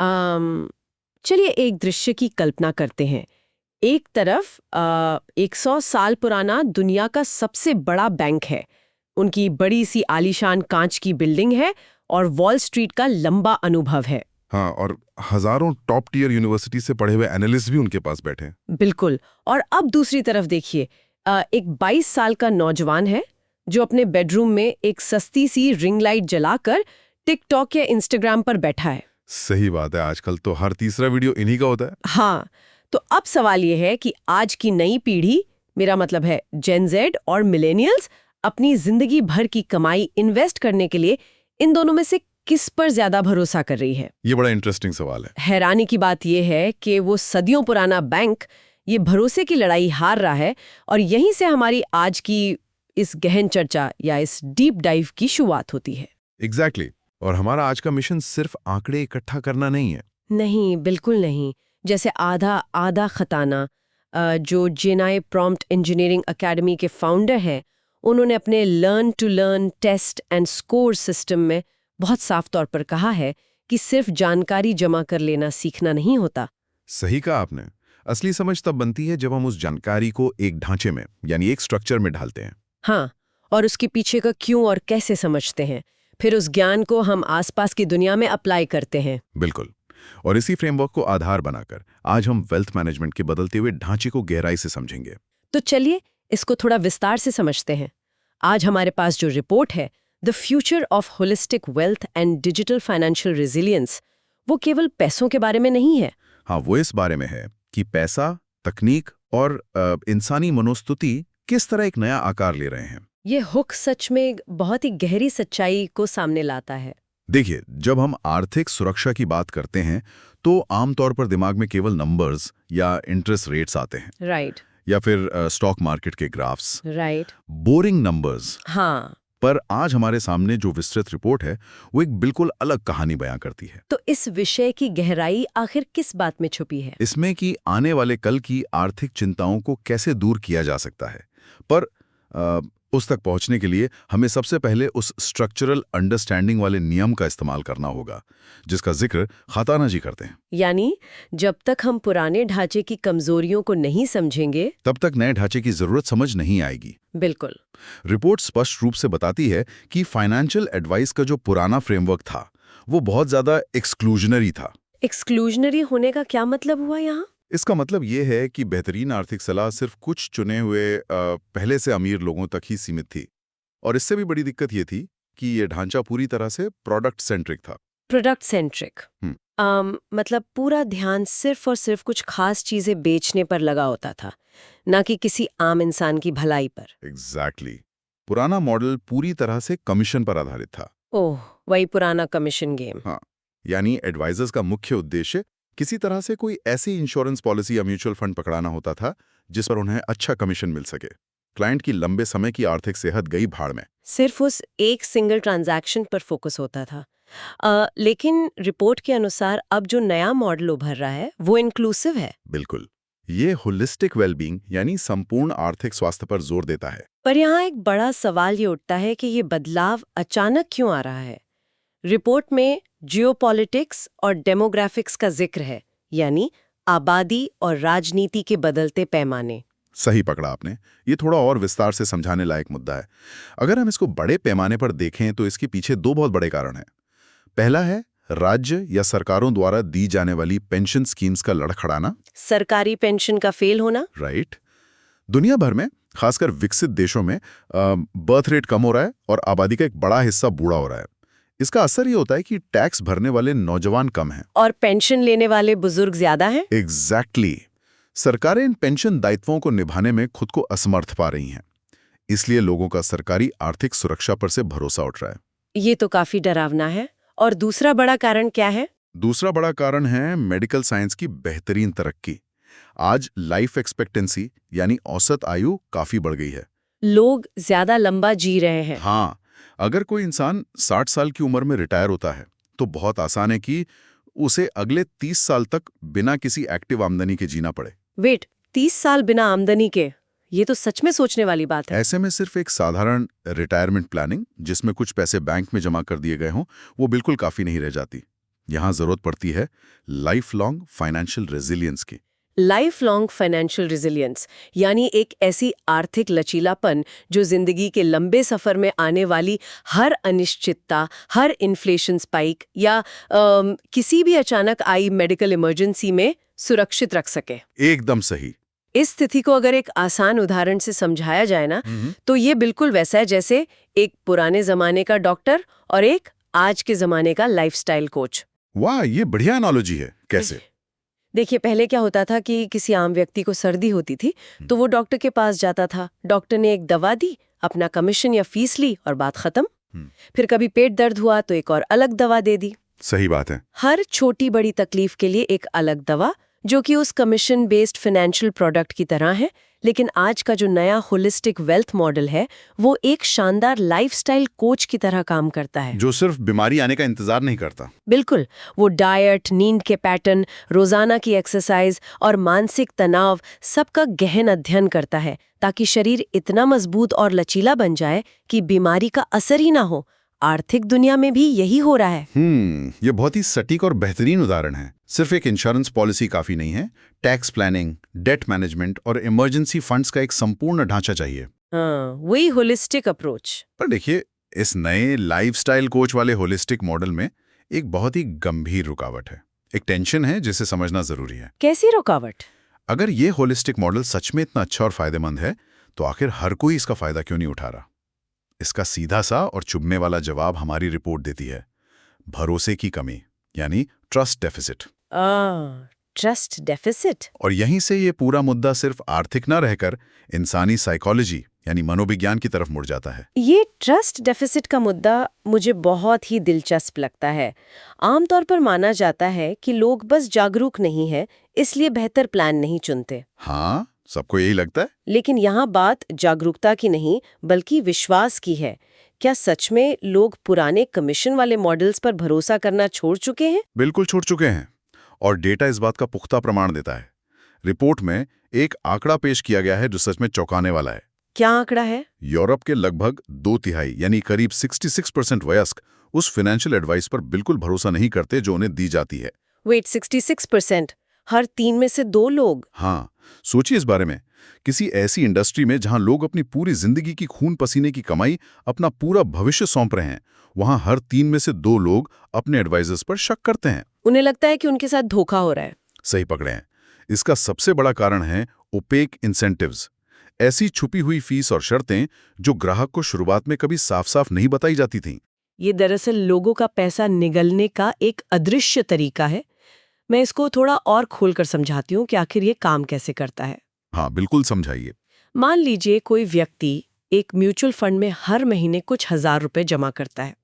चलिए एक दृश्य की कल्पना करते हैं। एक तरफ 100 साल पुराना दुनिया का सबसे बड़ा बैंक है। उनकी बड़ी सी आलीशान कांच की बिल्डिंग है और वॉल स्ट्रीट का लंबा अनुभव है। हाँ, और हजारों टॉप टियर यूनिवर्सिटी से पढ़े हुए एनालिस्ट भी उनके पास बैठे हैं। बिल्कुल। और अब दूसरी तरफ देखिए, एक 22 साल का नौजवान है जो अपने बेडरूम में एक सस्ती सी रिंग लाइट जलाकर टिकटॉक या इंस्टाग्राम पर बैठा है। सही बात है, आजकल तो हर तीसरा वीडियो इन्हीं का होता है। हाँ, तो अब सवाल ये है कि आज की नई पीढ़ी, मेरा मतलब है जेन ज़ेड और मिलेनियल्स, अपनी जिंदगी भर की कमाई इन्वेस्ट करने के लिए इन दोनों में से किस पर ज्यादा भरोसा कर रही है? ये बड़ा इंटरेस्टिंग सवाल है। हैरानी की बात यह है कि वो सदियों पुराना बैंक ये भरोसे की लड़ाई हार रहा है, और यहीं से हमारी आज की इस गहन चर्चा या इस डीप डाइव की शुरुआत होती है। एग्जैक्टली। और हमारा आज का मिशन सिर्फ आंकड़े इकट्ठा करना नहीं है। नहीं, बिल्कुल नहीं। जैसे आधा आधा खताना, जो जेनाई प्रॉम्प्ट इंजीनियरिंग एकेडमी के फाउंडर हैं, उन्होंने अपने learn to learn test and score system में बहुत साफ तौर पर कहा है कि सिर्फ जानकारी जमा कर लेना सीखना नहीं होता। सही कहा आपने। असली समझ तब बनती है जब हम उस जानकारी को एक ढांचे में, यानी एक स्ट्रक्चर में ढालते हैं। हाँ, और उसके पीछे का क्यों और कैसे समझते हैं। फिर उस ज्ञान को हम आसपास की दुनिया में अप्लाई करते हैं। बिल्कुल। और इसी फ्रेमवर्क को आधार बनाकर आज हम वेल्थ मैनेजमेंट के बदलते हुए ढांचे को गहराई से समझेंगे। तो चलिए इसको थोड़ा विस्तार से समझते हैं। आज हमारे पास जो रिपोर्ट है, the future of holistic wealth and digital financial resilience, वो केवल पैसों के बारे में नहीं है। हाँ, वो इस बारे में है कि पैसा, तकनीक और इंसानी मनोस्तुति किस तरह एक नया आकार ले रहे हैं। ये हुक सच में बहुत ही गहरी सच्चाई को सामने लाता है। देखिए, जब हम आर्थिक सुरक्षा की बात करते हैं तो आमतौर पर दिमाग में केवल नंबर्स या इंटरेस्ट रेट्स आते हैं। राइट। या फिर स्टॉक मार्केट के ग्राफ्स। राइट। Boring numbers. हाँ। पर आज हमारे सामने जो विस्तृत रिपोर्ट है वो एक बिल्कुल अलग कहानी बयां करती है। तो इस विषय की गहराई आखिर किस बात में छुपी है? इसमें कि आने वाले कल की आर्थिक चिंताओं को कैसे दूर किया जा सकता है। पर उस तक पहुंचने के लिए हमें सबसे पहले उस स्ट्रक्चरल अंडरस्टैंडिंग वाले नियम का इस्तेमाल करना होगा जिसका जिक्र खताना जी करते हैं। यानी जब तक हम पुराने ढांचे की कमजोरियों को नहीं समझेंगे, तब तक नए ढांचे की जरूरत समझ नहीं आएगी। बिल्कुल। रिपोर्ट स्पष्ट रूप से बताती है कि फाइनेंशियल एडवाइस का जो पुराना फ्रेमवर्क था वो बहुत ज्यादा एक्सक्लूजनरी था। एक्सक्लूजनरी होने का क्या मतलब हुआ यहाँ? इसका मतलब ये है कि बेहतरीन आर्थिक सलाह सिर्फ कुछ चुने हुए पहले से अमीर लोगों तक ही सीमित थी। और इससे भी बड़ी दिक्कत ये थी कि ये ढांचा पूरी तरह से प्रोडक्ट सेंट्रिक था। प्रोडक्ट सेंट्रिक मतलब पूरा ध्यान सिर्फ और सिर्फ कुछ खास चीजें बेचने पर लगा होता था, ना कि किसी आम इंसान की भलाई पर। एग्जैक्टली। पुराना मॉडल पूरी तरह से कमीशन पर आधारित था। ओह, वही पुराना कमीशन गेम। हाँ, यानी एडवाइजर्स का मुख्य उद्देश्य किसी तरह से कोई ऐसी इंश्योरेंस पॉलिसी या म्यूचुअल फंड पकड़ाना होता था जिस पर उन्हें अच्छा कमीशन मिल सके। क्लाइंट की लंबे समय की आर्थिक सेहत गई भाड़ में। सिर्फ उस एक सिंगल ट्रांजैक्शन पर फोकस होता था। लेकिन रिपोर्ट के अनुसार अब जो नया मॉडल उभर रहा है वो इंक्लूसिव है। बिल्कुल। ये होलिस्टिक वेलबींग यानी संपूर्ण आर्थिक स्वास्थ्य पर जोर देता है। पर यहाँ एक बड़ा सवाल ये उठता है कि ये बदलाव अचानक क्यों आ रहा है? रिपोर्ट में जियोपॉलिटिक्स और डेमोग्राफिक्स का जिक्र है, यानी आबादी और राजनीति के बदलते पैमाने। सही पकड़ा आपने। ये थोड़ा और विस्तार से समझाने लायक मुद्दा है। अगर हम इसको बड़े पैमाने पर देखें तो इसके पीछे दो बहुत बड़े कारण हैं। पहला है राज्य या सरकारों द्वारा दी जाने वाली पेंशन स्कीम्स का लड़खड़ाना। सरकारी पेंशन का फेल होना। राइट। दुनिया भर में, खासकर विकसित देशों में, बर्थ रेट कम हो रहा है और आबादी का एक बड़ा हिस्सा बूढ़ा हो रहा है। इसका असर ये होता है कि टैक्स भरने वाले नौजवान कम हैं और पेंशन लेने वाले बुजुर्ग ज्यादा हैं। एग्जैक्टली। सरकारें इन पेंशन दायित्वों को निभाने में खुद को असमर्थ पा रही हैं। इसलिए लोगों का सरकारी आर्थिक सुरक्षा पर से भरोसा उठ रहा है। ये तो काफी डरावना है। और दूसरा बड़ा कारण क्या है? दूसरा बड़ा कारण है मेडिकल साइंस की बेहतरीन तरक्की। आज लाइफ एक्सपेक्टेंसी यानी औसत आयु काफी बढ़ गई है। लोग ज्यादा लंबा जी रहे हैं। हाँ, अगर कोई इंसान 60 साल की उम्र में रिटायर होता है तो बहुत आसान है कि उसे अगले 30 साल तक बिना किसी एक्टिव आमदनी के जीना पड़े। वेट, 30 साल बिना आमदनी के? ये तो सच में सोचने वाली बात है। ऐसे में सिर्फ एक साधारण रिटायरमेंट प्लानिंग जिसमें कुछ पैसे बैंक में जमा कर दिए गए हों वो बिल्कुल काफी नहीं रह जाती। यहाँ जरूरत पड़ती है लाइफ लॉन्ग फाइनेंशियल रेजिलियंस की। लाइफ लॉन्ग फाइनेंशियल रिजिलियंस यानी एक ऐसी आर्थिक लचीलापन जो जिंदगी के लंबे सफर में आने वाली हर अनिश्चितता, हर इन्फ्लेशन स्पाइक या किसी भी अचानक आई मेडिकल इमरजेंसी में सुरक्षित रख सके। एकदम सही। इस स्थिति को अगर एक आसान उदाहरण से समझाया जाए ना, तो ये बिल्कुल वैसा है जैसे एक पुराने जमाने का डॉक्टर और एक आज के जमाने का लाइफस्टाइल कोच। वाह, ये बढ़िया एनालॉजी है। कैसे? देखिए, पहले क्या होता था कि किसी आम व्यक्ति को सर्दी होती थी तो वो डॉक्टर के पास जाता था, डॉक्टर ने एक दवा दी, अपना कमीशन या फीस ली और बात खत्म। फिर कभी पेट दर्द हुआ तो एक और अलग दवा दे दी। सही बात है। हर छोटी बड़ी तकलीफ के लिए एक अलग दवा, जो कि उस कमीशन बेस्ड फाइनेंशियल प्रोडक्ट की तरह है। लेकिन आज का जो नया होलिस्टिक वेल्थ मॉडल है वो एक शानदार लाइफस्टाइल कोच की तरह काम करता है, जो सिर्फ बीमारी आने का इंतजार नहीं करता। बिल्कुल, वो डाइट, नींद के पैटर्न, रोजाना की एक्सरसाइज और मानसिक तनाव सबका गहन अध्ययन करता है ताकि शरीर इतना मजबूत और लचीला बन जाए कि बीमारी का असर ही ना हो। आर्थिक दुनिया में भी यही हो रहा है। ये बहुत ही सटीक और बेहतरीन उदाहरण है। सिर्फ एक इंश्योरेंस पॉलिसी काफी नहीं है, टैक्स प्लानिंग, डेट मैनेजमेंट और इमरजेंसी फंड्स का एक संपूर्ण ढांचा चाहिए। हाँ, वही होलिस्टिक अप्रोच। पर देखिए, इस नए लाइफस्टाइल कोच वाले होलिस्टिक मॉडल में एक बहुत ही गंभीर रुकावट है, एक टेंशन है जिसे समझना जरूरी है। कैसी रुकावट? अगर ये होलिस्टिक मॉडल सच में इतना अच्छा और फायदेमंद है तो आखिर हर कोई इसका फायदा क्यों नहीं उठा रहा? इसका सीधा सा और चुभने वाला जवाब हमारी रिपोर्ट देती है, भरोसे की कमी, यानी ट्रस्ट डेफिसिट। Trust deficit. और यहीं से ये पूरा मुद्दा सिर्फ आर्थिक ना रहकर इंसानी साइकोलॉजी यानी मनोविज्ञान की तरफ मुड़ जाता है। ये ट्रस्ट डेफिसिट का मुद्दा मुझे बहुत ही दिलचस्प लगता है। आमतौर पर माना जाता है कि लोग बस जागरूक नहीं हैं, इसलिए बेहतर प्लान नहीं चुनते। हाँ, सबको यही लगता है। लेकिन यहाँ बात जागरूकता की नहीं बल्कि विश्वास की है। क्या सच में लोग पुराने कमीशन वाले मॉडल्स पर भरोसा करना छोड़ चुके हैं? बिल्कुल छोड़ चुके हैं, और डेटा इस बात का पुख्ता प्रमाण देता है। रिपोर्ट में एक आंकड़ा पेश किया गया है जो सच में चौंकाने वाला है। क्या आंकड़ा है? यूरोप के लगभग 2/3 यानी करीब 66% वयस्क उस फाइनेंशियल एडवाइस पर बिल्कुल भरोसा नहीं करते जो उन्हें दी जाती है। वेट, 66%? हर 3 में से 2 लोग? हाँ, सोचिए इस बारे में। किसी ऐसी इंडस्ट्री में जहां लोग अपनी पूरी जिंदगी की खून पसीने की कमाई, अपना पूरा भविष्य सौंप रहे हैं, वहां हर 3 में से 2 लोग अपने एडवाइजर्स पर शक करते हैं। उन्हें लगता है कि उनके साथ धोखा हो रहा है। सही पकड़े हैं। इसका सबसे बड़ा कारण है ओपेक इंसेंटिव्स, ऐसी छुपी हुई फीस और शर्तें जो ग्राहक को शुरुआत में कभी साफ साफ नहीं बताई जाती थीं। ये दरअसल लोगों का पैसा निगलने का एक अदृश्य तरीका है। मैं इसको थोड़ा और खोलकर समझाती हूँ कि आखिर ये काम कैसे करता है। हाँ, बिल्कुल समझाइए। मान लीजिए कोई व्यक्ति एक म्यूचुअल फंड में हर महीने कुछ हजार रुपए जमा करता है।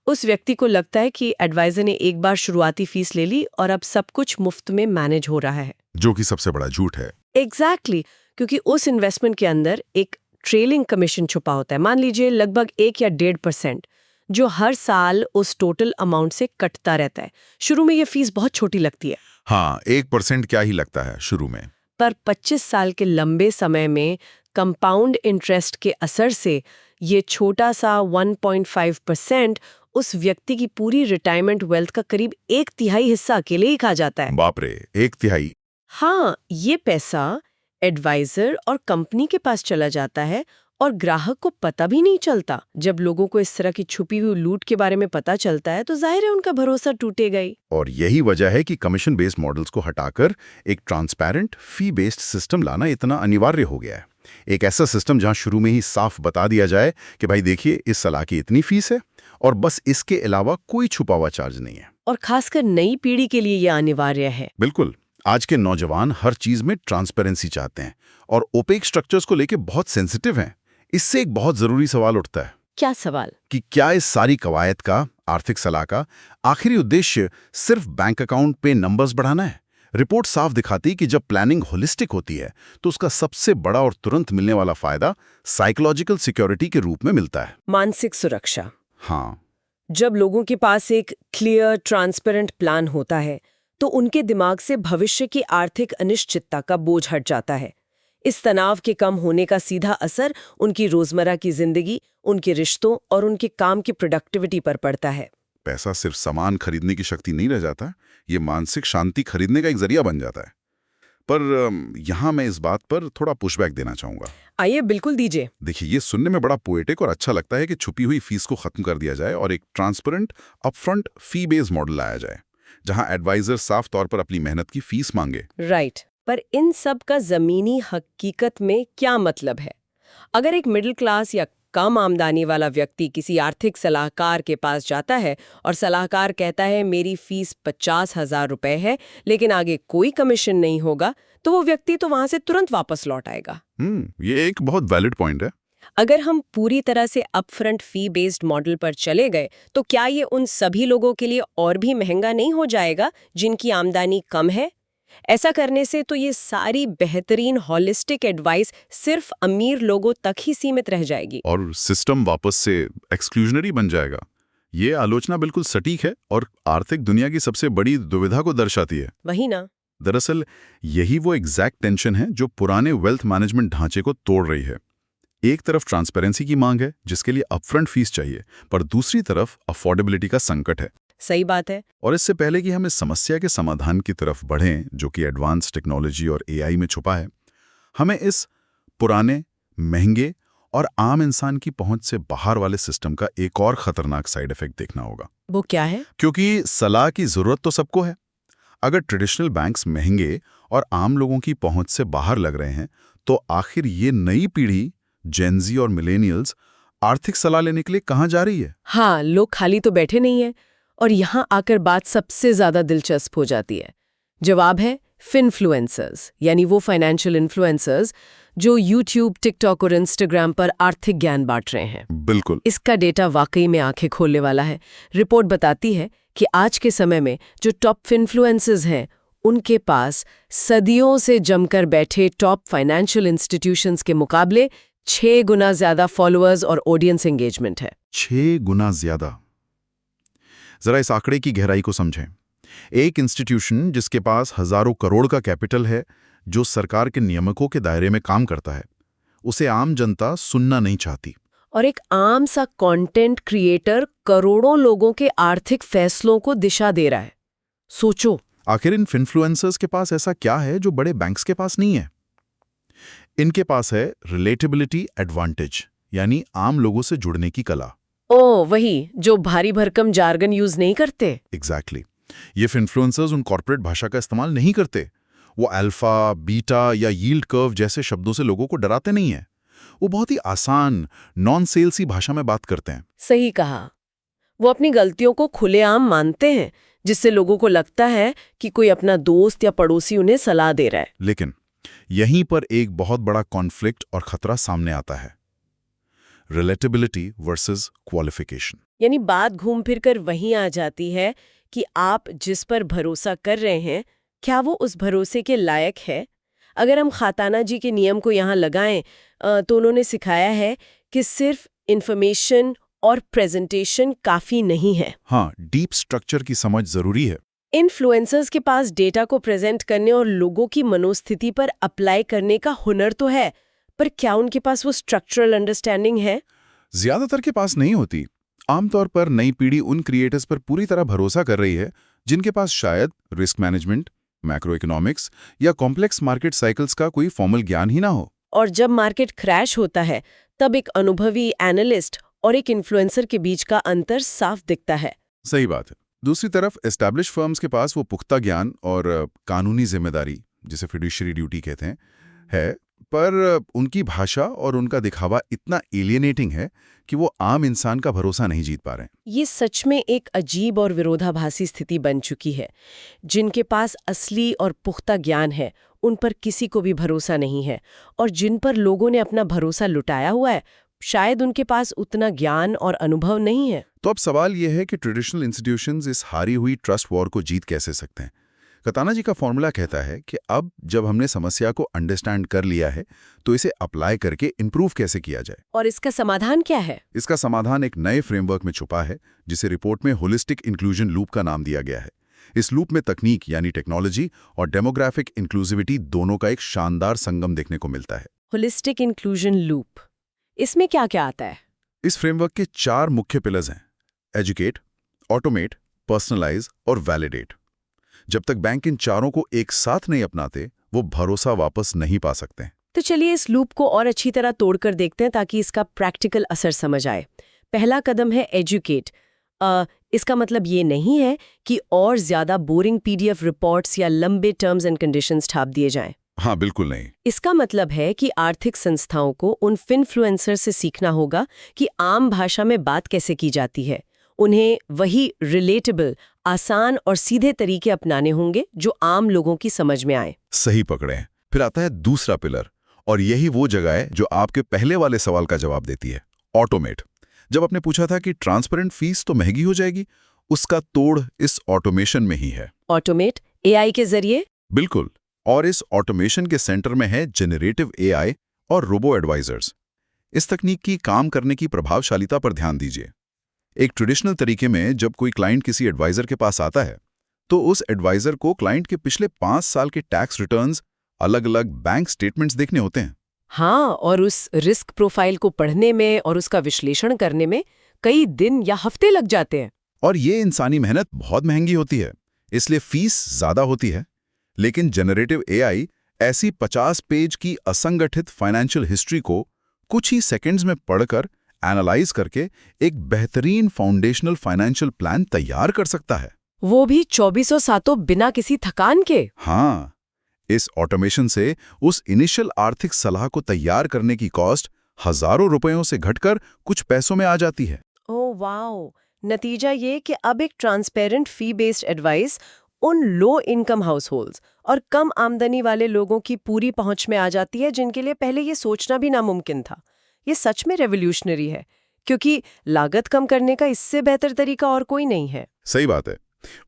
उस व्यक्ति को लगता है कि एडवाइजर ने एक बार शुरुआती फीस ले ली और अब सब कुछ मुफ्त में मैनेज हो रहा है, जो कि सबसे बड़ा झूठ है। एग्जैक्टली, क्योंकि उस इन्वेस्टमेंट के अंदर एक ट्रेलिंग कमीशन छुपा होता है, मान लीजिए लगभग 1 या 1.5%, जो हर साल उस टोटल अमाउंट से कटता रहता है। शुरू में ये फीस बहुत छोटी लगती है। हाँ, 1% क्या ही लगता है शुरू में, पर 25 साल के लंबे समय में कंपाउंड इंटरेस्ट के असर से ये छोटा सा 1.5% उस व्यक्ति की पूरी रिटायरमेंट वेल्थ का करीब 1/3 हिस्सा अकेले ही खा जाता है। बाप रे, 1/3? हाँ, ये पैसा एडवाइजर और कंपनी के पास चला जाता है और ग्राहक को पता भी नहीं चलता। जब लोगों को इस तरह की छुपी हुई लूट के बारे में पता चलता है तो जाहिर है उनका भरोसा टूटेगा ही। और यही वजह है कि कमीशन बेस्ड मॉडल्स को हटाकर एक ट्रांसपेरेंट फी बेस्ड सिस्टम लाना इतना अनिवार्य हो गया है। एक ऐसा सिस्टम जहां शुरू में ही साफ बता दिया जाए कि भाई देखिए, इस सलाह की इतनी फीस है और बस इसके अलावा कोई छुपा हुआ चार्ज नहीं है। और खासकर नई पीढ़ी के लिए यह अनिवार्य है। बिल्कुल, आज के नौजवान हर चीज में ट्रांसपेरेंसी चाहते हैं और ओपेक स्ट्रक्चर्स को लेकर बहुत सेंसिटिव हैं। इससे एक बहुत जरूरी सवाल उठता है। क्या सवाल? कि क्या इस सारी कवायद का, आर्थिक सलाह का आखिरी उद्देश्य सिर्फ बैंक अकाउंट पे नंबर्स बढ़ाना है? रिपोर्ट साफ दिखाती कि जब प्लानिंग होलिस्टिक होती है तो उसका सबसे बड़ा और तुरंत मिलने वाला फायदा साइकोलॉजिकल सिक्योरिटी के रूप में मिलता है। मानसिक सुरक्षा। हाँ, जब लोगों के पास एक क्लियर, ट्रांसपेरेंट प्लान होता है तो उनके दिमाग से भविष्य की आर्थिक अनिश्चितता का बोझ हट जाता है। इस तनाव के कम होने का सीधा असर उनकी रोजमर्रा की जिंदगी, उनके रिश्तों और उनके काम की प्रोडक्टिविटी पर पड़ता है। पैसा सिर्फ सामान खरीदने की शक्ति नहीं रह जाता, ये मानसिक शांति खरीदने का एक जरिया बन जाता है। पर यहाँ मैं इस बात पर थोड़ा पुशबैक देना चाहूंगा। आइए, बिल्कुल दीजिए। देखिए, ये सुनने में बड़ा पोएटिक और अच्छा लगता है कि छुपी हुई फीस को खत्म कर दिया जाए और एक ट्रांसपेरेंट अपफ्रंट फी बेस्ड मॉडल लाया जाए, जहां एडवाइजर साफ तौर पर अपनी मेहनत की फीस मांगे। राइट। पर इन सब का जमीनी हकीकत में क्या मतलब है? अगर एक मिडिल क्लास या कम आमदनी वाला व्यक्ति किसी आर्थिक सलाहकार के पास जाता है और सलाहकार कहता है मेरी फीस 50,000 रुपए है लेकिन आगे कोई कमीशन नहीं होगा, तो वो व्यक्ति तो वहां से तुरंत वापस लौट आएगा। ये एक बहुत वैलिड पॉइंट है। अगर हम पूरी तरह से अपफ्रंट फी बेस्ड मॉडल पर चले गए तो क्या ये उन सभी लोगों के लिए और भी महंगा नहीं हो जाएगा जिनकी आमदनी कम है? ऐसा करने से तो ये सारी बेहतरीन हॉलिस्टिक एडवाइस सिर्फ अमीर लोगों तक ही सीमित रह जाएगी और सिस्टम वापस से एक्सक्लूजनरी बन जाएगा। ये आलोचना बिल्कुल सटीक है और आर्थिक दुनिया की सबसे बड़ी दुविधा को दर्शाती है। वही ना। दरअसल यही वो एग्जैक्ट टेंशन है जो पुराने वेल्थ मैनेजमेंट ढांचे को तोड़ रही है। एक तरफ ट्रांसपेरेंसी की मांग है जिसके लिए अपफ्रंट फीस चाहिए, पर दूसरी तरफ अफोर्डेबिलिटी का संकट है। सही बात है। और इससे पहले कि हम इस समस्या के समाधान की तरफ बढ़ें, जो कि एडवांस टेक्नोलॉजी और एआई में छुपा है, हमें इस पुराने, महंगे और आम इंसान की पहुंच से बाहर वाले सिस्टम का एक और खतरनाक साइड इफेक्ट देखना होगा। वो क्या है? क्योंकि सलाह की जरूरत तो सबको है। अगर ट्रेडिशनल बैंक्स महंगे और आम लोगों की पहुंच से बाहर लग रहे हैं, तो आखिर ये नई पीढ़ी जेनजी और मिलेनियल्स आर्थिक सलाह लेने के लिए कहां जा रही है? हाँ, लोग खाली तो बैठे नहीं हैं। और यहाँ आकर बात सबसे ज्यादा दिलचस्प हो जाती है। जवाब है फिनफ्लुएंसर्स, यानी वो फाइनेंशियल इन्फ्लुएंसर्स जो यूट्यूब, टिकटॉक और इंस्टाग्राम पर आर्थिक ज्ञान बांट रहे हैं। बिल्कुल। इसका डेटा वाकई में आंखें खोलने वाला है। रिपोर्ट बताती है कि आज के समय में जो टॉप फिनफ्लुएंसर्स हैं, उनके पास सदियों से जमकर बैठे टॉप फाइनेंशियल इंस्टीट्यूशंस के मुकाबले 6 गुना ज्यादा फॉलोअर्स और ऑडियंस एंगेजमेंट है। 6 गुना ज्यादा। जरा इस आंकड़े की गहराई को समझें। एक इंस्टीट्यूशन जिसके पास हजारों करोड़ का कैपिटल है, जो सरकार के नियामकों के दायरे में काम करता है, उसे आम जनता सुनना नहीं चाहती। और एक आम सा कंटेंट क्रिएटर करोड़ों लोगों के आर्थिक फैसलों को दिशा दे रहा है। सोचो, आखिर इन इन्फ्लुएंसर्स के पास ऐसा क्या है जो बड़े बैंक्स के पास नहीं है? इनके पास है रिलेटेबिलिटी एडवांटेज, यानी आम लोगों से जुड़ने की कला। ओ, वही जो भारी भरकम जार्गन यूज नहीं करते। एग्जैक्टली। ये इन्फ्लुएंसर्स उन कॉर्पोरेट भाषा का इस्तेमाल नहीं करते। वो अल्फा, बीटा या यील्ड कर्व जैसे शब्दों से लोगों को डराते नहीं हैं। वो बहुत ही आसान, नॉन सेल्सी भाषा में बात करते हैं। सही कहा। वो अपनी गलतियों को खुलेआम मानते हैं, जिससे लोगों को लगता है कि कोई अपना दोस्त या पड़ोसी उन्हें सलाह दे रहा है। लेकिन यहीं पर एक बहुत बड़ा कॉन्फ्लिक्ट और खतरा सामने आता है। Relatability versus qualification. यानी बात घूम फिर कर वहीं आ जाती है कि आप जिस पर भरोसा कर रहे हैं, क्या वो उस भरोसे के लायक है? अगर हम खाताना जी के नियम को यहाँ लगाएं, तो उन्होंने सिखाया है कि सिर्फ इन्फॉर्मेशन और प्रेजेंटेशन काफी नहीं है। हाँ, डीप स्ट्रक्चर की समझ जरूरी है। इन्फ्लुएंसर्स के पास डेटा को प्रेजेंट करने और लोगों की मनोस्थिति पर अप्लाई करने का हुनर तो है, पर क्या उनके पास वो स्ट्रक्चरल अंडरस्टैंडिंग है? ज्यादातर के पास नहीं होती। आमतौर पर नई पीढ़ी उन क्रिएटर्स पर पूरी तरह भरोसा कर रही है जिनके पास शायद रिस्क मैनेजमेंट, मैक्रो इकोनॉमिक्स या कॉम्प्लेक्स मार्केट साइकिल्स का कोई फॉर्मल ज्ञान ही ना हो। और जब मार्केट क्रैश होता है, तब एक अनुभवी एनालिस्ट और एक इन्फ्लुएंसर के बीच का अंतर साफ दिखता है। सही बात है। दूसरी तरफ एस्टैब्लिश फर्म्स के पास वो पुख्ता ज्ञान और कानूनी जिम्मेदारी, जिसे फिड्यूशियरी ड्यूटी कहते हैं, है, पर उनकी भाषा और उनका दिखावा इतना एलियनेटिंग है कि वो आम इंसान का भरोसा नहीं जीत पा रहे हैं। ये सच में एक अजीब और विरोधाभासी स्थिति बन चुकी है। जिनके पास असली और पुख्ता ज्ञान है, उन पर किसी को भी भरोसा नहीं है, और जिन पर लोगों ने अपना भरोसा लुटाया हुआ है, शायद उनके पास उतना ज्ञान और अनुभव नहीं है। तो अब सवाल यह है कि ट्रेडिशनल इंस्टीट्यूशंस इस हारी हुई ट्रस्ट वॉर को जीत कैसे सकते हैं? कताना जी का फॉर्मूला कहता है कि अब जब हमने समस्या को अंडरस्टैंड कर लिया है, तो इसे अप्लाई करके इंप्रूव कैसे किया जाए। और इसका समाधान क्या है? इसका समाधान एक नए फ्रेमवर्क में छुपा है, जिसे रिपोर्ट में होलिस्टिक इंक्लूजन लूप का नाम दिया गया है। इस लूप में तकनीक यानी टेक्नोलॉजी और डेमोग्राफिक इंक्लूसिविटी दोनों का एक शानदार संगम देखने को मिलता है। होलिस्टिक इंक्लूजन लूप, इसमें क्या क्या आता है? इस फ्रेमवर्क के 4 मुख्य पिलर्स हैं: एजुकेट, ऑटोमेट, पर्सनलाइज और वैलिडेट। जब तक बैंक इन चारों को एक साथ नहीं अपनाते, वो भरोसा वापस नहीं पा सकते। तो चलिए इस लूप को और अच्छी तरह तोड़कर देखते हैं ताकि इसका प्रैक्टिकल असर समझ आए। पहला कदम है एजुकेट। इसका मतलब ये नहीं है कि और ज्यादा बोरिंग पीडीएफ रिपोर्ट्स या लंबे टर्म्स एंड कंडीशंस छाप दिए जाएं। हाँ, बिल्कुल नहीं। इसका मतलब है कि आर्थिक संस्थाओं को उन फिनफ्लुएंसर से सीखना होगा कि आम भाषा में बात कैसे की जाती है। उन्हें वही रिलेटेबल, आसान और सीधे तरीके अपनाने होंगे जो आम लोगों की समझ में आए। सही पकड़े हैं। फिर आता है दूसरा पिलर, और यही वो जगह है जो आपके पहले वाले सवाल का जवाब देती है, ऑटोमेट। जब आपने पूछा था कि ट्रांसपेरेंट फीस तो महंगी हो जाएगी, उसका तोड़ इस ऑटोमेशन में ही है। ऑटोमेट एआई के जरिए? बिल्कुल। और इस ऑटोमेशन के सेंटर में है जेनरेटिव एआई और रोबो एडवाइजर्स। इस तकनीक की काम करने की प्रभावशालिता पर ध्यान दीजिए। एक ट्रेडिशनल तरीके में जब कोई क्लाइंट किसी एडवाइजर के पास आता है, तो उस एडवाइजर को क्लाइंट के पिछले 5 साल के टैक्स रिटर्न्स, अलग-अलग बैंक स्टेटमेंट्स देखने होते हैं। हाँ, और उस रिस्क प्रोफाइल को पढ़ने में और उसका विश्लेषण करने में कई दिन या हफ्ते लग जाते हैं। और ये इंसानी मेहनत बहुत महंगी होती है, इसलिए फीस ज्यादा होती है। लेकिन जनरेटिव एआई ऐसी 50 पेज की असंगठित फाइनेंशियल हिस्ट्री को कुछ ही सेकंड्स में पढ़कर, एनालाइज करके एक बेहतरीन फाउंडेशनल फाइनेंशियल प्लान तैयार कर सकता है। वो भी 24 सातों बिना किसी थकान के। हाँ, इस ऑटोमेशन से उस इनिशियल आर्थिक सलाह को तैयार करने की कॉस्ट हजारों रुपयों से घटकर कुछ पैसों में आ जाती है। Oh wow! नतीजा ये कि अब एक ट्रांसपेरेंट फी बेस्ड एडवाइस उन लो इनकम हाउसहोल्ड्स और कम आमदनी वाले लोगों की पूरी पहुंच में आ जाती है जिनके लिए पहले ये सोचना भी नामुमकिन था। ये सच में रेवोल्यूशनरी है, क्योंकि लागत कम करने का इससे बेहतर तरीका और कोई नहीं है। सही बात है।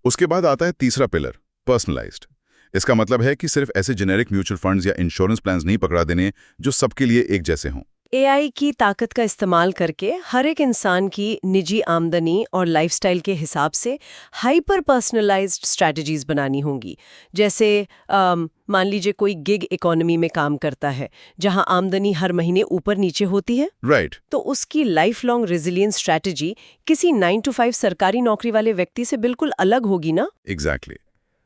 उसके बाद आता है तीसरा पिलर, पर्सनलाइज्ड। इसका मतलब है कि सिर्फ ऐसे जेनेरिक म्यूचुअल फंड्स या इंश्योरेंस प्लान्स नहीं पकड़ा देने जो सबके लिए एक जैसे हों। एआई की ताकत का इस्तेमाल करके हर एक इंसान की निजी आमदनी और लाइफस्टाइल के हिसाब से हाइपर पर्सनलाइज्ड स्ट्रैटेजीज बनानी होंगी। जैसे मान लीजिए कोई गिग इकोनॉमी में काम करता है जहां आमदनी हर महीने ऊपर नीचे होती है, राइट। तो उसकी लाइफ लॉन्ग रेजिलियंस स्ट्रैटेजी किसी 9 to 5 सरकारी नौकरी वाले व्यक्ति से बिल्कुल अलग होगी ना। एग्जैक्टली।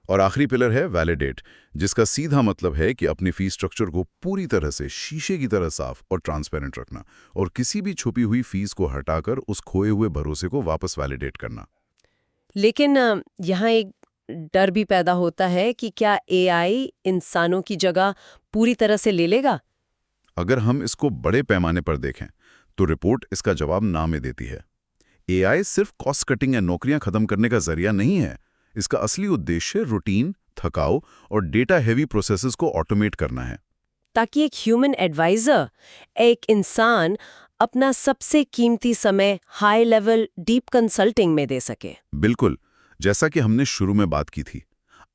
और आखिरी पिलर है वैलिडेट, जिसका सीधा मतलब है कि अपनी फीस स्ट्रक्चर को पूरी तरह से शीशे की तरह साफ और ट्रांसपेरेंट रखना और किसी भी छुपी हुई फीस को हटाकर उस खोए हुए भरोसे को वापस वैलिडेट करना। लेकिन यहाँ एक डर भी पैदा होता है कि क्या एआई इंसानों की जगह पूरी तरह से ले लेगा? अगर हम इसको बड़े पैमाने पर देखें तो रिपोर्ट इसका जवाब ना में देती है। एआई सिर्फ कॉस्ट कटिंग या नौकरियां खत्म करने का जरिया नहीं है। इसका असली उद्देश्य रूटीन, थकाऊ और डेटा हेवी प्रोसेसेस को ऑटोमेट करना है, ताकि एक ह्यूमन एडवाइजर, एक इंसान अपना सबसे कीमती समय हाई लेवल डीप कंसल्टिंग में दे सके। बिल्कुल। जैसा कि हमने शुरू में बात की थी,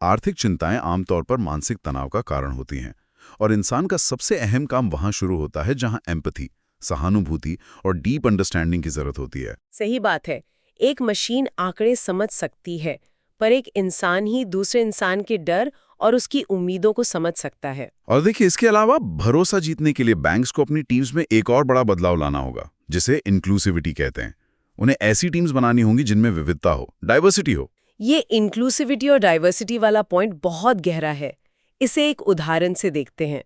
आर्थिक चिंताएं आमतौर पर मानसिक तनाव का कारण होती हैं और इंसान का सबसे अहम काम वहां शुरू होता है जहां एम्पैथी, सहानुभूति और डीप अंडरस्टैंडिंग की जरूरत होती है। सही बात है। एक मशीन आंकड़े समझ सकती है, पर एक इंसान ही दूसरे इंसान के डर और उसकी उम्मीदों को समझ सकता है। और देखिए, इसके अलावा भरोसा जीतने के लिए बैंक्स को अपनी टीम्स में एक और बड़ा बदलाव लाना होगा, जिसे इंक्लूसिविटी कहते हैं। उन्हें ऐसी टीम्स बनानी होंगी जिनमें विविधता हो, डाइवर्सिटी हो। ये इंक्लूसिविटी और डाइवर्सिटी वाला पॉइंट बहुत गहरा है। इसे एक उदाहरण से देखते हैं।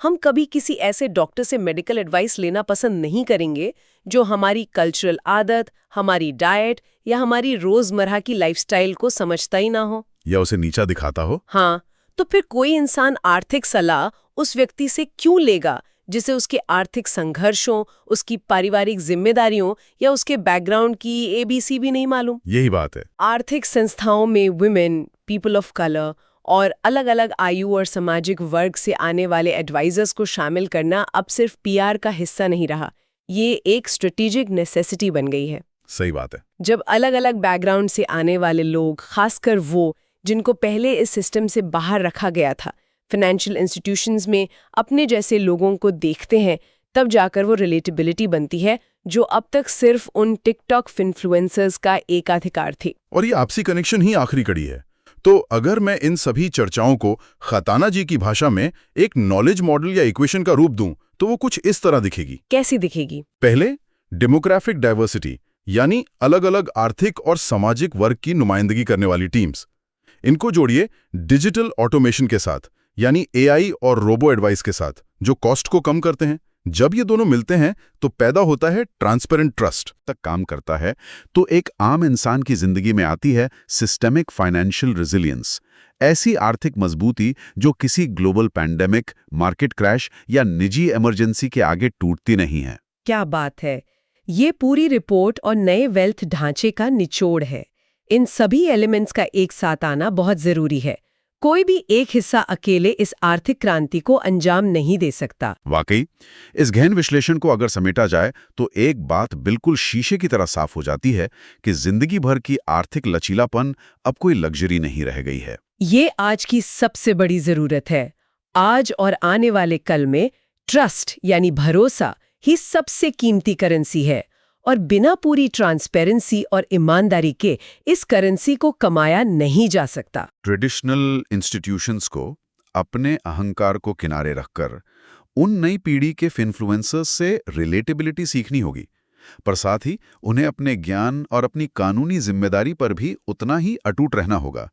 हम कभी किसी ऐसे डॉक्टर से मेडिकल एडवाइस लेना पसंद नहीं करेंगे जो हमारी कल्चरल आदत, हमारी डाइट या हमारी रोजमर्रा की लाइफस्टाइल को समझता ही ना हो या उसे नीचा दिखाता हो। हाँ, तो फिर कोई इंसान आर्थिक सलाह उस व्यक्ति से क्यों लेगा जिसे उसके आर्थिक संघर्षों, उसकी पारिवारिक जिम्मेदारियों या उसके बैकग्राउंड की एबीसी भी नहीं मालूम। यही बात है। आर्थिक संस्थाओं में वुमेन, पीपल ऑफ कलर और अलग-अलग आयु और सामाजिक वर्ग से आने वाले एडवाइजर्स को शामिल करना अब सिर्फ पीआर का हिस्सा नहीं रहा, ये एक स्ट्रेटेजिक नेसेसिटी बन गई है। सही बात है। जब अलग-अलग बैकग्राउंड से आने वाले लोग, खासकर वो जिनको पहले इस सिस्टम से बाहर रखा गया था, फाइनेंशियल इंस्टीट्यूशंस में अपने जैसे लोगों को देखते हैं, तब जाकर वो रिलेटेबिलिटी बनती है जो अब तक सिर्फ उन टिकटॉक इन्फ्लुएंसर्स का एकाधिकार थी। और ये आपसी कनेक्शन ही आखिरी कड़ी है। तो अगर मैं इन सभी चर्चाओं को खताना जी की भाषा में एक नॉलेज मॉडल या इक्वेशन का रूप दूं, तो वो कुछ इस तरह दिखेगी। कैसी दिखेगी? पहले, डेमोग्राफिक डाइवर्सिटी यानी अलग अलग आर्थिक और सामाजिक वर्ग की नुमाइंदगी करने वाली टीम्स। इनको जोड़िए डिजिटल ऑटोमेशन के साथ, यानी एआई और रोबो एडवाइस के साथ, जो कॉस्ट को कम करते हैं। जब ये दोनों मिलते हैं तो पैदा होता है ट्रांसपेरेंट ट्रस्ट तक काम करता है, तो एक आम इंसान की जिंदगी में आती है सिस्टेमिक फाइनेंशियल रेजिलियंस, ऐसी आर्थिक मजबूती जो किसी ग्लोबल पैंडेमिक, मार्केट क्रैश या निजी इमरजेंसी के आगे टूटती नहीं है। क्या बात है! ये पूरी रिपोर्ट और नए वेल्थ ढांचे का निचोड़ है। इन सभी एलिमेंट्स का एक साथ आना बहुत जरूरी है। कोई भी एक हिस्सा अकेले इस आर्थिक क्रांति को अंजाम नहीं दे सकता। वाकई, इस गहन विश्लेषण को अगर समेटा जाए तो एक बात बिल्कुल शीशे की तरह साफ हो जाती है कि जिंदगी भर की आर्थिक लचीलापन अब कोई लग्जरी नहीं रह गई है। ये आज की सबसे बड़ी जरूरत है। आज और आने वाले कल में ट्रस्ट यानी भरोसा ही सबसे कीमती करेंसी है, और बिना पूरी ट्रांसपेरेंसी और ईमानदारी के इस करेंसी को कमाया नहीं जा सकता। ट्रेडिशनल इंस्टीट्यूशंस को अपने अहंकार को किनारे रखकर उन नई पीढ़ी के इन्फ्लुएंसर्स से रिलेटेबिलिटी सीखनी होगी, पर साथ ही उन्हें अपने ज्ञान और अपनी कानूनी जिम्मेदारी पर भी उतना ही अटूट रहना होगा।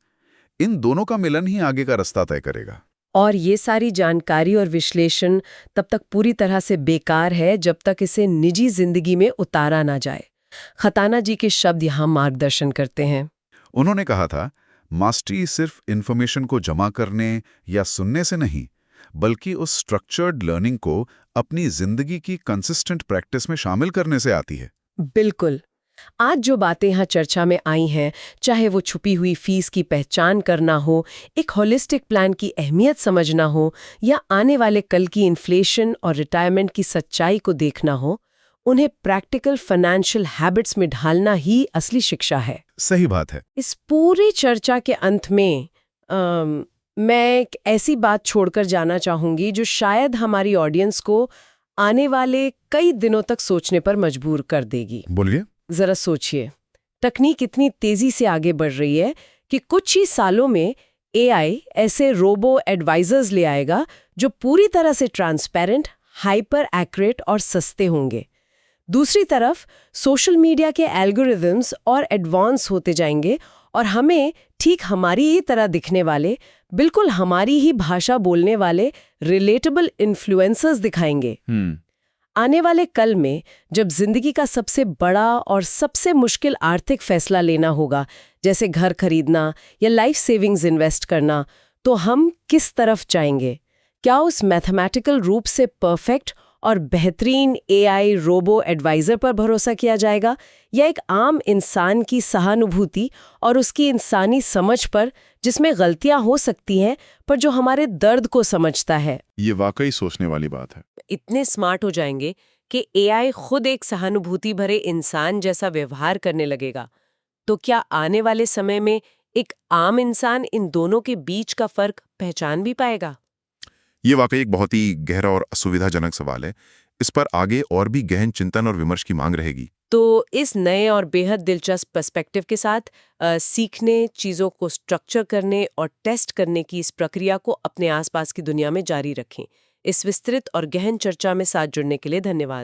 इन दोनों का मिलन ही आगे का रास्ता तय करेगा। और ये सारी जानकारी और विश्लेषण तब तक पूरी तरह से बेकार है जब तक इसे निजी जिंदगी में उतारा ना जाए। खताना जी के शब्द यहाँ मार्गदर्शन करते हैं। उन्होंने कहा था, मास्टरी सिर्फ इन्फॉर्मेशन को जमा करने या सुनने से नहीं, बल्कि उस स्ट्रक्चर्ड लर्निंग को अपनी जिंदगी की कंसिस्टेंट प्रैक्टिस में शामिल करने से आती है। बिल्कुल। आज जो बातें यहाँ चर्चा में आई हैं, चाहे वो छुपी हुई फीस की पहचान करना हो, एक होलिस्टिक प्लान की अहमियत समझना हो, या आने वाले कल की इन्फ्लेशन और रिटायरमेंट की सच्चाई को देखना हो, उन्हें प्रैक्टिकल फाइनेंशियल हैबिट्स में ढालना ही असली शिक्षा है। सही बात है। इस पूरी चर्चा के अंत में मैं एक ऐसी बात छोड़कर जाना चाहूंगी जो शायद हमारी ऑडियंस को आने वाले कई दिनों तक सोचने पर मजबूर कर देगी। बोलिए। जरा सोचिए, तकनीक इतनी तेजी से आगे बढ़ रही है कि कुछ ही सालों में एआई ऐसे रोबो एडवाइजर्स ले आएगा जो पूरी तरह से ट्रांसपेरेंट, हाइपर एक्यूरेट और सस्ते होंगे। दूसरी तरफ सोशल मीडिया के एल्गोरिदम्स और एडवांस होते जाएंगे और हमें ठीक हमारी ही तरह दिखने वाले, बिल्कुल हमारी ही भाषा बोलने वाले रिलेटेबल इन्फ्लुएंसर्स दिखाएंगे। आने वाले कल में जब जिंदगी का सबसे बड़ा और सबसे मुश्किल आर्थिक फैसला लेना होगा, जैसे घर खरीदना या लाइफ सेविंग्स इन्वेस्ट करना, तो हम किस तरफ जाएंगे? क्या उस मैथमेटिकल रूप से परफेक्ट और बेहतरीन एआई रोबो एडवाइजर पर भरोसा किया जाएगा, या एक आम इंसान की सहानुभूति और उसकी इंसानी समझ पर, जिसमें गलतियां हो सकती हैं पर जो हमारे दर्द को समझता है? ये वाकई सोचने वाली बात है। इतने स्मार्ट हो जाएंगे कि एआई खुद एक सहानुभूति भरे इंसान जैसा व्यवहार करने लगेगा, तो क्या आने वाले समय में एक आम इंसान इन दोनों के बीच का फर्क पहचान भी पाएगा? ये वाकई एक बहुत ही गहरा और असुविधाजनक सवाल है। इस पर आगे और भी गहन चिंतन और विमर्श की मांग रहेगी। तो इस नए और बेहद दिलचस्प पर्सपेक्टिव के साथ सीखने, चीज़ों को स्ट्रक्चर करने और टेस्ट करने की इस प्रक्रिया को अपने आसपास की दुनिया में जारी रखें। इस विस्तृत और गहन चर्चा में साथ जुड़ने के लिए धन्यवाद।